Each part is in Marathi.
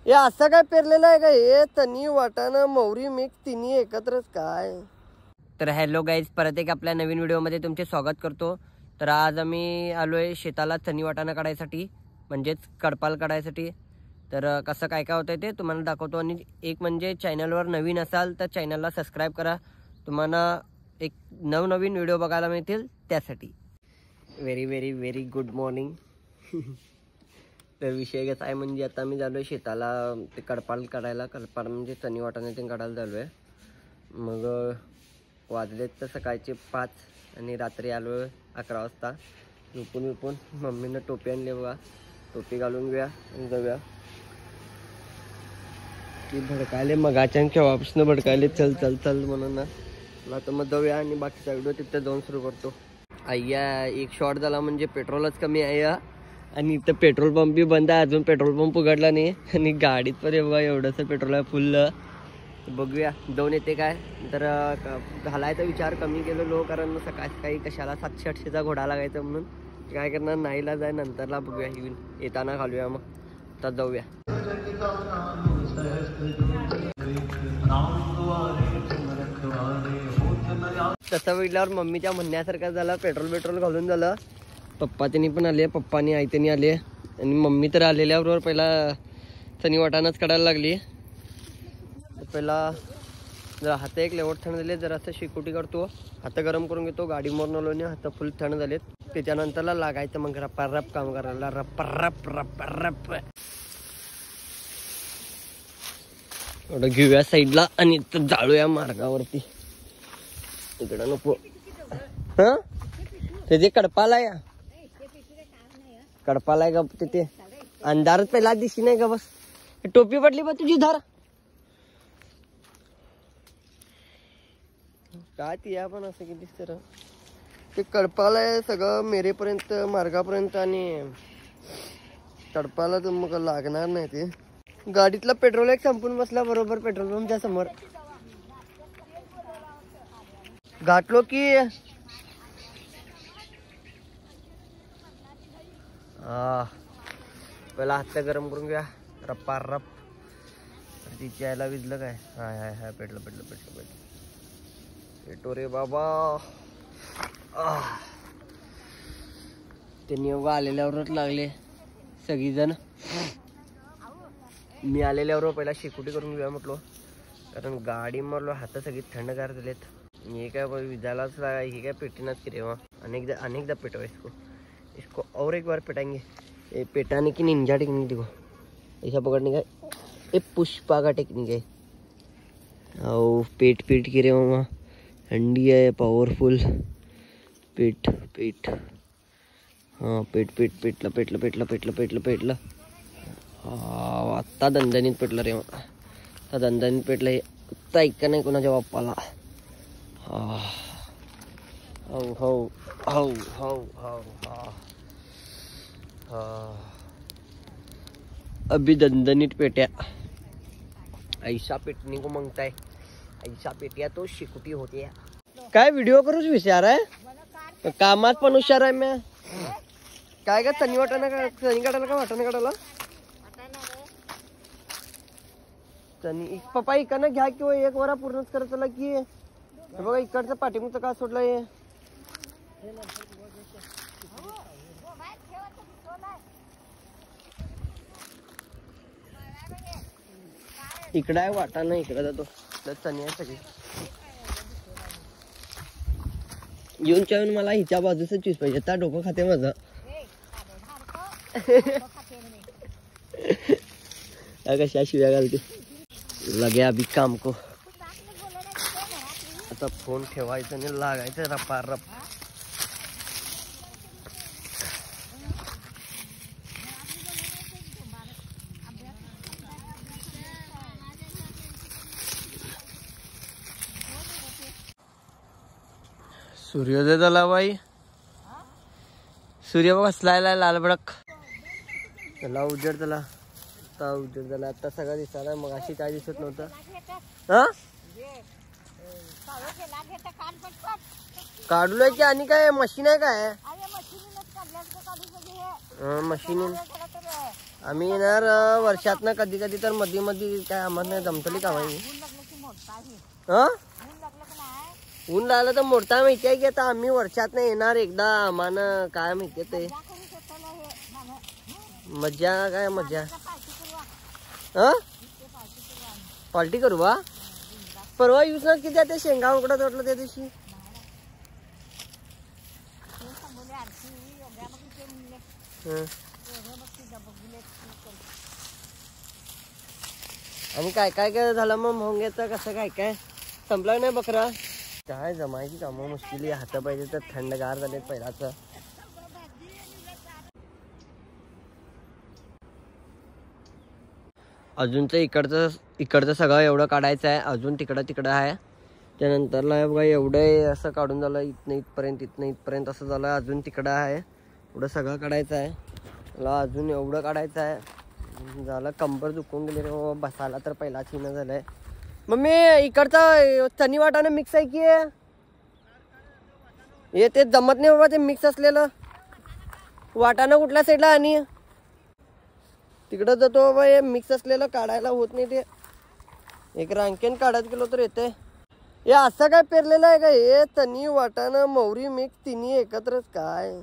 हे असं काय पेरलेलं आहे का हे? तणी वाटाणा मोहरी मिक्स तिन्ही एकत्रच काय? तर हॅलो गाईज, परत एक आपल्या नवीन व्हिडिओमध्ये तुमचे स्वागत करतो। तर आज आम्ही आलोय शेताला तणी वाटाणा काढायसाठी, म्हणजेच कडपाल काढायसाठी। तर कसं काय काय होतंय ते तुम्हाला दाखवतो। आणि एक म्हणजे चॅनलवर नवीन असाल तर चॅनलला सबस्क्राईब करा, तुम्हाला एक नवनवीन व्हिडिओ बघायला मिळतील त्यासाठी। Very very very good morning. तर विषय कसा आहे म्हणजे आता मी झालोय शेताला ते कडपाल काढायला। कडपाल म्हणजे तणी वाटाणा ते काढायला झालोय। मग वाजलेत तर सकाळचे 5 आणि रात्री आलो 11 वाजता। झोपून मम्मीनं टोपी आणली बघा, टोपी घालून घेऊया आणि जाऊया। ती भडकायले मगाच्या केव्हापासून भडकायले चल चल चल म्हणून ना, आता मग जाऊया आणि बाकीचा व्हिडिओ तिथे जाऊन सुरू करतो। अय्या एक शॉट झाला म्हणजे पेट्रोलच कमी आहे आणि इथं पेट्रोल पंप बी बंद आहे, अजून पेट्रोल पंप उघडला नाही। आणि गाडीत पण बघा एवढंसं पेट्रोल आहे फुल। बघूया जाऊन येते काय तर घालायचा विचार कमी केलेलो, कारण सकाळी कशाला 700-800चा घोडा लागायचा म्हणून काय करणार, नाहीला जाय नंतरला बघूया, येताना घालूया। मग आता जाऊया। तसं म्हटल्यावर मम्मीच्या म्हणण्यासारखं झालं, पेट्रोल घालून झालं। पप्पा त्यांनी पण आले, पप्पानी आई त्यांनी आले आणि मम्मी तर आलेल्याबरोबर पहिला तणी वाटाणाच काढायला लागली। पहिला जरा हात एक लेवट थंड झाले, जरा असं शेकोटी करतो, हात गरम करून घेतो, गाडी मोरून आलो आणि हात फुल थंड झालेत। त्याच्यानंतरला लागायचं मग रप्पा काम करायला, रप्पा एवढं घेऊया साईडला आणि जाळूया मार्गावरती। इकडं नको हा, त्याचे कडपाल आहे, कडपाल आहे का तिथे? अंधारात पहिला दिशी नाही का? बस टोपी पडली बा तुझी, धर काय ती पण असं किती दिसत ते कडपाल आहे सगळं मेरेपर्यंत मार्गापर्यंत। आणि कडपाला तर मग लागणार नाही ते। गाडीतला पेट्रोल एक संपून बसला बरोबर पेट्रोल पंपच्या समोर, घातलो की पहिला हात गरम करून घ्या, रप्पा तिची यायला विजलं काय? हाय पेटलं पेटो रे बाबा। त्यांनी एवढं आलेल्यावरच लागले सगळीजण। मी आलेल्यावर पहिला शेकोटी करून घेऊया म्हटलो, कारण गाडी मारलो, हात सगळी थंडगार झालेत। हे काय विजायलाच हे काय पेटीनाच की रे, अनेकदा पेटो इसको और एक बार पेटाएंगे। ये पेटाने की निंजा टेक्निक देखो, ऐसा पकड़ने का ये पुष्पा का टेक्निक है। और पेट की रे मामा, ठंडी है पावरफुल। पेट हाँ पेटलं। आता दणदणीत पेटलं रे, आता दणदणीत पेटलं। हे आता ऐका नाही कोणाच्या बाप्पाला। अभी दणदणीत पेट्या, ऐसा पेटने को मांगता है, ऐसा पेटिया तो शिकुटी होती है। काय व्हिडिओ करूच विचार आहे, कामात पण हुशार आहे मी। काय का तणी वाटाणा का तणी काढायला का वाटाणा काढायला? तणी पप्पा इकडनं घ्या किंवा एक वरा पूर्णच करत चला की। बघा इकडचं पाठीमुखचं का सोडलंय? इकडं आहे वाटाणा, इकडे जातो तणी आहे सगळी। येऊन चावून मला हिच्या बाजूच चूज पाहिजे, त्या डोकं खाते माझं। कशा शिव्या घालते, लगे अभी काम को। आता फोन ठेवायचं आणि लागायचं रप्पा। सूर्योदय झाला बाई, सूर्य बसलाय लाल भडक, त्याला उजेड झाला, आता उजेड झाला, आता सगळं दिसायला, मग अशी काय दिसत नव्हतं। हा काढलोय की आणि काय मशीन आहे काय? मशीन आम्ही येणार वर्षातनं कधी कधी तर मध्ये मध्ये काय आम्हाला नाही जमतली का माहिती. ऊन लागलं तर मोडता माहिती आहे की आता आम्ही वर्षातनं येणार एकदा आम्हाला काय माहिती ते मजा काय मजा. पार्टी करू बा परवा यूज ना किती ते शेंगा उकडत वाटलं त्या दिवशी. आणि काय काय काय झालं मग मोंग्याचं कसं काय काय संपलं नाही बकरा. काय जमायची कामं मुश्किली हात पाहिजे तर थंडगार झाले पहिलाच. अजूनच इकडचं सगळं एवढं काढायचं आहे. अजून तिकडं आहे. त्यानंतरला बघा एवढं असं काढून झालं इथनं इथपर्यंत असं झालं. अजून तिकडं आहे एवढं सगळं काढायचं आहे. मला अजून एवढं काढायचं आहे. झालं कंबर दुखून गेले रे बाबा बसायला तर पहिला चिन्ह झालंय. मम्मी इकडचं चणी वाटाणं मिक्स आहे की हे ते जमत नाही बाबा ते मिक्स असलेलं वाटाणं कुठल्या साईडला आणि तिकडं जातो बाबा हे मिक्स असलेलं काढायला होत नाही. ते एक रांकेन काढत गेलो तर येते. हे असं काय पेरलेलं आहे का हे चणी वाटाणं मोहरी मिक्स तिन्ही एकत्रच काय.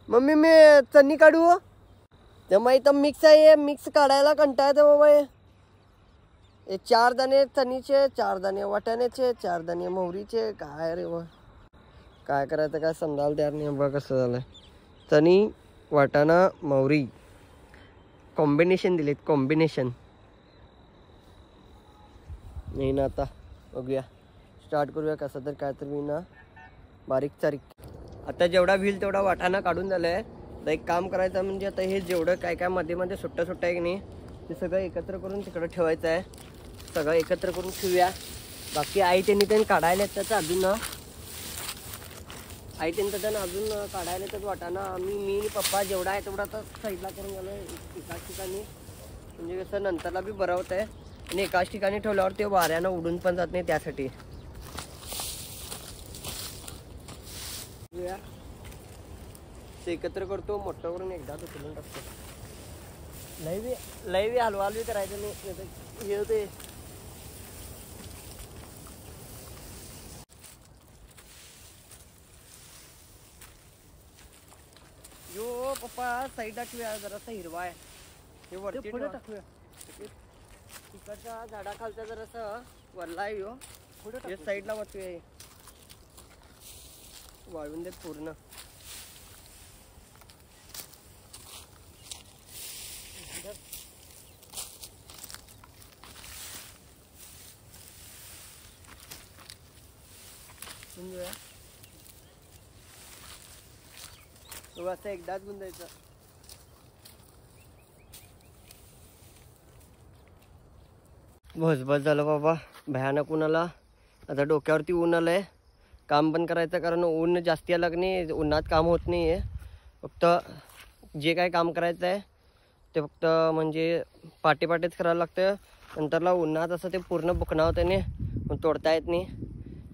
मम्मी मी चणी काढू तेव्हा इथं मिक्स आहे. मिक्स काढायला कंटाळतं बाबा हे 4 दाणे चणीचे 4 दाणे वाटाण्याचे 4 दाणे मोहरीचे काय रे बा काय करायचं काय समजायला तयार नाही बघा कसं झालंय. चणी वाटाणा मोहरी कॉम्बिनेशन दिलेत कॉम्बिनेशन नाही ना. आता बघूया स्टार्ट करूया कसं तर काय तर मी ना बारीक चारीक. आता जेवढा व्हील तेवढा वाटाणा काढून झालाय. तर एक काम करायचं म्हणजे आता हे जेवढं काय काय मध्ये मध्ये सुट्टा आहे की नाही ते सगळं एकत्र करून तिकडं ठेवायचं आहे. सगळं एकत्र करून ठेवूया. बाकी आई त्यांनी काढायला त्याचं अजून आई त्यांचं अजून काढायला तर वाटाणा मी पप्पा जेवढा आहे तेवढा तर साईडला करून गेलो एकाच ठिकाणी म्हणजे कसं नंतरला बी बरं होत आहे. आणि एकाच ठिकाणी ठेवल्यावर ते वाऱ्यानं उडून पण जात नाही त्यासाठी. ते एकत्र करतो मोठं करून एकदाच उचलून टाकतो. लई बी हलवालवी करायचं नाही हे होते. यो पप्पा साईडला ठेवूया जरासा हिरवा आहे हे वरती टाकूया. तिकडच्या झाडाखालचा जरासा वरला आहे यो पुढे साईडला वरती वाळून देत पूर्ण. असं एकदाच गुंजायचं. बस झालं बाबा भयानक ऊन आला. आता डोक्यावरती ऊन आलंय. काम पण करायचं कारण ऊन जास्ती आलं की नाही उन्हात काम होत नाही आहे. फक्त जे काय काम करायचं आहे ते फक्त म्हणजे पाटेच करायला लागतं. नंतरला उन्हात असं ते पूर्ण बुकणा होतं नाही तोडता येत नाही.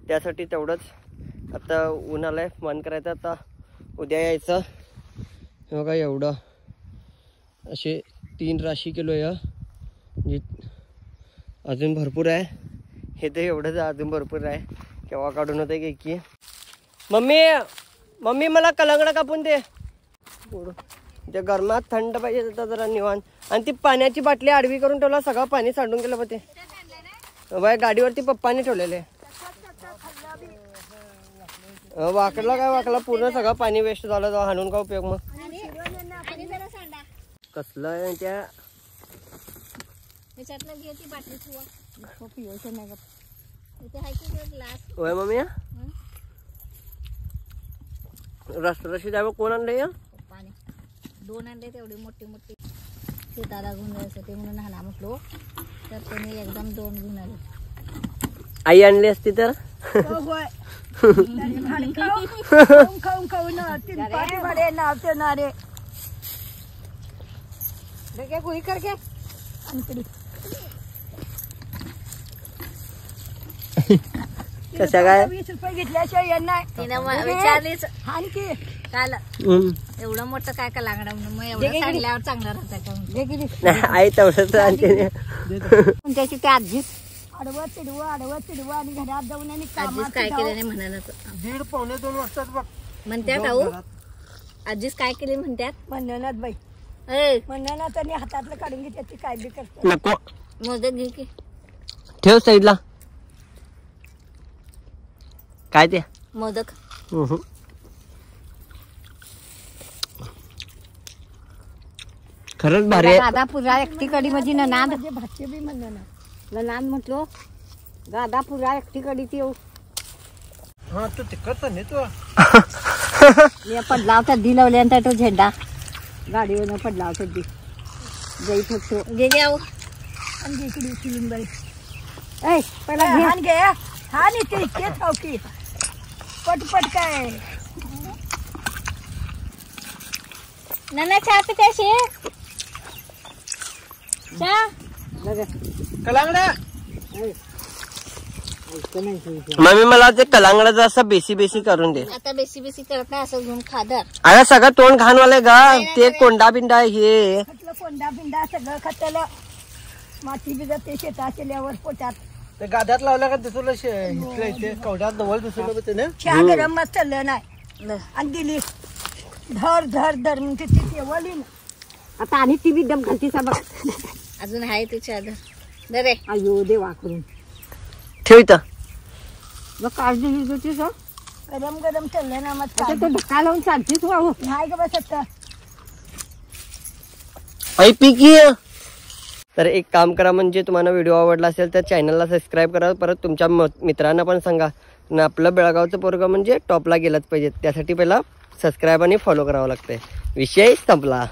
त्यासाठी तेवढंच आता ऊन आलंय मन करायचं आता उद्या यायचं. हे बघा एवढं असे 3 राशी किलो आहे म्हणजे अजून भरपूर आहे. हे तर एवढंच अजून भरपूर आहे. केव्हा काढून होते की मम्मी मला कलंगडा कापून दे. ते गरमात थंड पाहिजे तर जरा निवांत. आणि ती पाण्याची बाटली आडवी करून ठेवला सगळं पाणी सांडून गेलं बा ते बाय गाडीवरती पप्पाने ठेवलेले. वाकडला पूर्ण सगळं पाणी वेस्ट झालं हाणून का उपयोग मग. कसलं आहे त्या होय मम्मी रशी जावं कोण आणलंय 2 आणले तेवढे मोठे शेताला घेऊन जायचं ते म्हणून हाना म्हटलो तर त्यांनी एकदम 2 घेऊन आले. आई आणली असती तर गोई कर घे कशा काय 20 रुपये घेतल्याशिवाय येणार तिने विचारलीच आणखी काल एवढं मोठं काय का लागणार म्हणून मग एवढं सांडल्यावर चांगलं राहतं का म्हणून. नाही आई तेवढंच आणते त्याची ते आजी आडवं चिडवं आणि घरात जाऊन आणि आजीच काय केलं नाही म्हणाल 1:15-2 वाजता बघ म्हणतात अहो आजीच काय केली म्हणतात म्हणण्यात बाई ए म्हणण्यात आणि हातातलं काढून घेते ती काय बी करते नको मोदक घे की ठेव साईडला काय ते मोदक खरंच भारी आहे गादापुरा एकटी कडी म्हणजे ननाद म्हणजे भाचे बी म्हणलं ना ननाद म्हटलो गादापुरा एकटी कडी ती हा तू तिकडचा नाही तू पडला होता दी लावल्यानंतर तो झेंडा गाडीवर पडला होता दी जाईत होतो घे घे आहो आणि इकडे उचलून बाई ऐ पहिला घे घे हा नाही ते इतकेच खाऊ की पटपट काय नाना चहा पिताशी चहा कलांगडा मम्मी मला ते कलांगडाचं असं बेसी करून दे आता बेसी बेसी करत नाही असं घेऊन खादर अरे सगळं तोंड घाणवाले गा ते कोंडा बिंडा हे म्हटलं कोंडा बिंडा सगळं खतलं माती बिजत ते शेतात केल्यावर पोटात ते गाद्यात लावला का दिसलं इथलं इथे कवड्यात जवळ दिसलं ते ना चहा गरम मस्त चाललं नाही आणि दिली धर धर धर म्हणते ती केवली आता आणि ती बी दम घालती सा बघ अजून आहे ती चादर दरे अयो देवा करून ठेव इथं मग काढ दिली होती गरम गरम चाललं ना मग तो धक्का लावून चालतीच वाहू नाही ग बस आता आई पिकी तर एक काम करा म्हणजे तुम्हाला व्हिडिओ आवडला असेल तर चॅनलला सबस्क्राईब करा परत तुमच्या मित्रांना पण सांगा आणि आपलं बेळगावचं पोरगं म्हणजे टॉपला गेलंच पाहिजे त्यासाठी पहिला सबस्क्राईब आणि फॉलो करावं लागतंय विषय संपला.